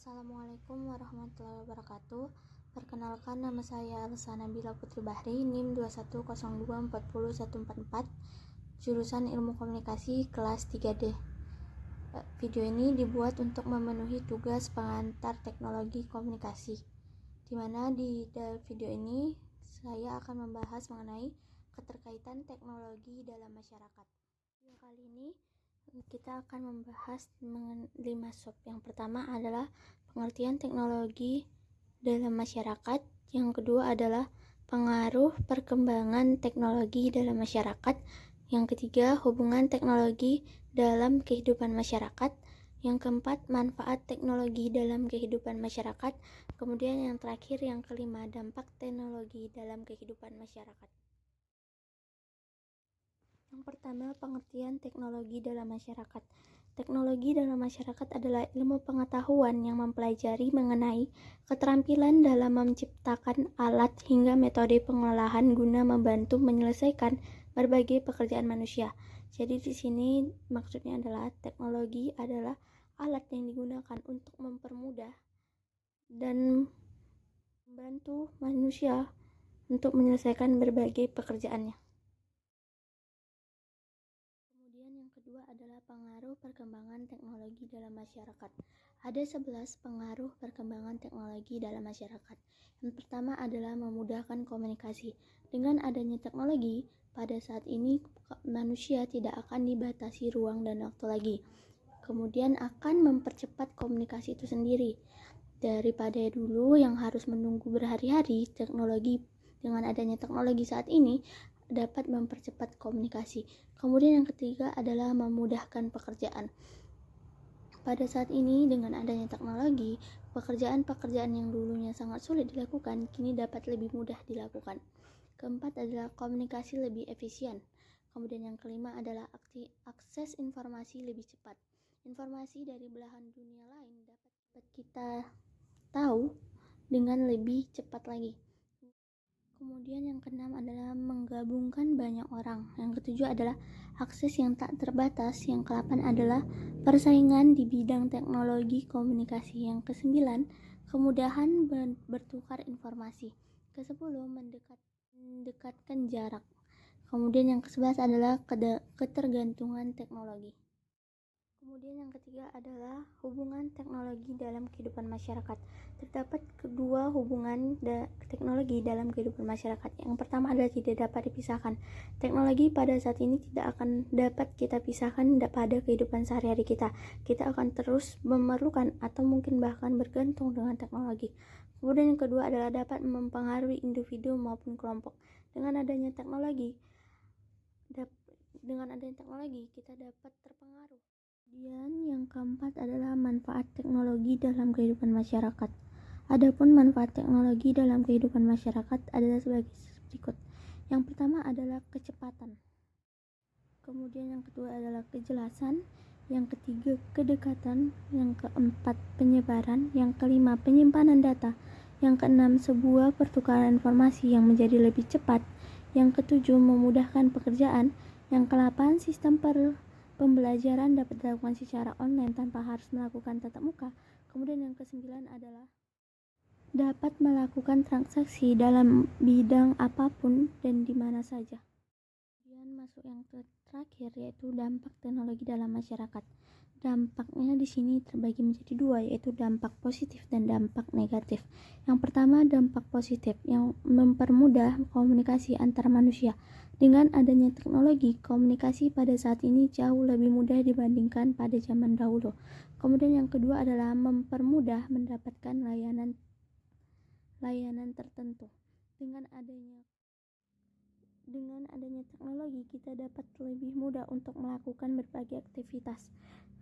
Assalamualaikum warahmatullahi wabarakatuh. Perkenalkan, nama saya Elsa Nabila Putri Bahri, NIM 2102401444, jurusan Ilmu Komunikasi kelas 3D. Video ini dibuat untuk memenuhi tugas pengantar teknologi komunikasi, di mana di video ini saya akan membahas mengenai keterkaitan teknologi dalam masyarakat. Kali ini kita akan membahas 5 sub. Yang pertama adalah pengertian teknologi dalam masyarakat. Yang kedua adalah pengaruh perkembangan teknologi dalam masyarakat. Yang ketiga, hubungan teknologi dalam kehidupan masyarakat. Yang keempat, manfaat teknologi dalam kehidupan masyarakat. Kemudian yang terakhir, yang kelima, dampak teknologi dalam kehidupan masyarakat. Yang pertama, pengertian teknologi dalam masyarakat. Teknologi dalam masyarakat adalah ilmu pengetahuan yang mempelajari mengenai keterampilan dalam menciptakan alat hingga metode pengolahan guna membantu menyelesaikan berbagai pekerjaan manusia. Jadi di sini maksudnya adalah teknologi adalah alat yang digunakan untuk mempermudah dan membantu manusia untuk menyelesaikan berbagai pekerjaannya. Kedua adalah pengaruh perkembangan teknologi dalam masyarakat. Ada 11 pengaruh perkembangan teknologi dalam masyarakat. Yang pertama adalah memudahkan komunikasi. Dengan adanya teknologi, pada saat ini manusia tidak akan dibatasi ruang dan waktu lagi. Kemudian akan mempercepat komunikasi itu sendiri. Daripada dulu yang harus menunggu berhari-hari, dengan adanya teknologi saat ini dapat mempercepat komunikasi. Kemudian yang ketiga adalah memudahkan pekerjaan. Pada saat ini dengan adanya teknologi, pekerjaan-pekerjaan yang dulunya sangat sulit dilakukan kini dapat lebih mudah dilakukan. Keempat adalah komunikasi lebih efisien. Kemudian yang kelima adalah akses informasi lebih cepat. Informasi dari belahan dunia lain dapat kita tahu dengan lebih cepat lagi. Kemudian yang keenam adalah menggabungkan banyak orang. Yang ketujuh adalah akses yang tak terbatas. Yang kedelapan adalah persaingan di bidang teknologi komunikasi. Yang kesembilan, kemudahan bertukar informasi. Kesepuluh, mendekatkan jarak. Kemudian yang ke-11 adalah ketergantungan teknologi. Kemudian yang ketiga adalah hubungan teknologi dalam kehidupan masyarakat. Terdapat kedua hubungan teknologi dalam kehidupan masyarakat. Yang pertama adalah tidak dapat dipisahkan. Teknologi pada saat ini tidak akan dapat kita pisahkan pada kehidupan sehari-hari kita. Kita akan terus memerlukan atau mungkin bahkan bergantung dengan teknologi. Kemudian yang kedua adalah dapat mempengaruhi individu maupun kelompok. Dengan adanya teknologi kita dapat terpengaruh. Kemudian yang keempat adalah manfaat teknologi dalam kehidupan masyarakat. Adapun manfaat teknologi dalam kehidupan masyarakat adalah sebagai berikut. Yang pertama adalah kecepatan. Kemudian yang kedua adalah kejelasan. Yang ketiga kedekatan. Yang keempat penyebaran. Yang kelima penyimpanan data. Yang keenam sebuah pertukaran informasi yang menjadi lebih cepat. Yang ketujuh memudahkan pekerjaan. Yang kedelapan sistem pembelajaran dapat dilakukan secara online tanpa harus melakukan tatap muka. Kemudian yang ke-9 adalah dapat melakukan transaksi dalam bidang apapun dan di mana saja. Kemudian masuk yang terakhir yaitu dampak teknologi dalam masyarakat. Dampaknya di sini terbagi menjadi dua, yaitu dampak positif dan dampak negatif. Yang pertama, dampak positif yang mempermudah komunikasi antar manusia. Dengan adanya teknologi, komunikasi pada saat ini jauh lebih mudah dibandingkan pada zaman dahulu. Kemudian yang kedua adalah mempermudah mendapatkan layanan tertentu. Dengan adanya teknologi, kita dapat lebih mudah untuk melakukan berbagai aktivitas.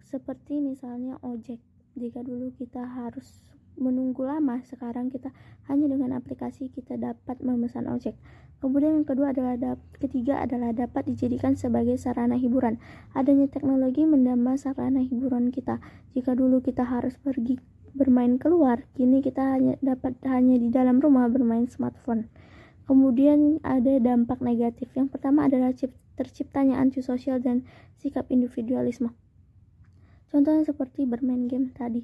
Seperti misalnya ojek. Jika dulu kita harus menunggu lama, sekarang kita hanya dengan aplikasi kita dapat memesan ojek. Kemudian yang ketiga adalah dapat dijadikan sebagai sarana hiburan. Adanya teknologi menambah sarana hiburan kita. Jika dulu kita harus pergi bermain keluar, kini kita hanya di dalam rumah bermain smartphone. Kemudian ada dampak negatif. Yang pertama adalah terciptanya antisosial dan sikap individualisme. Contohnya seperti bermain game tadi.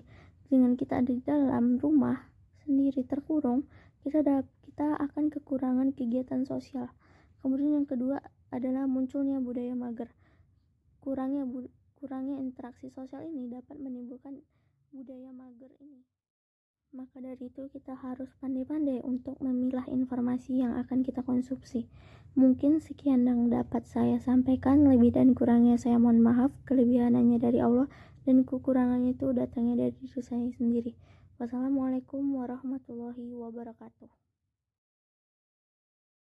Dengan kita ada di dalam rumah sendiri terkurung, kita akan kekurangan kegiatan sosial. Kemudian yang kedua adalah munculnya budaya mager. Kurangnya interaksi sosial ini dapat menimbulkan budaya mager ini. Maka dari itu kita harus pandai-pandai untuk memilah informasi yang akan kita konsumsi. Mungkin sekian yang dapat saya sampaikan, lebih dan kurangnya saya mohon maaf. Kelebihannya dari Allah dan kekurangannya itu datangnya dari diri saya sendiri. Wassalamualaikum warahmatullahi wabarakatuh.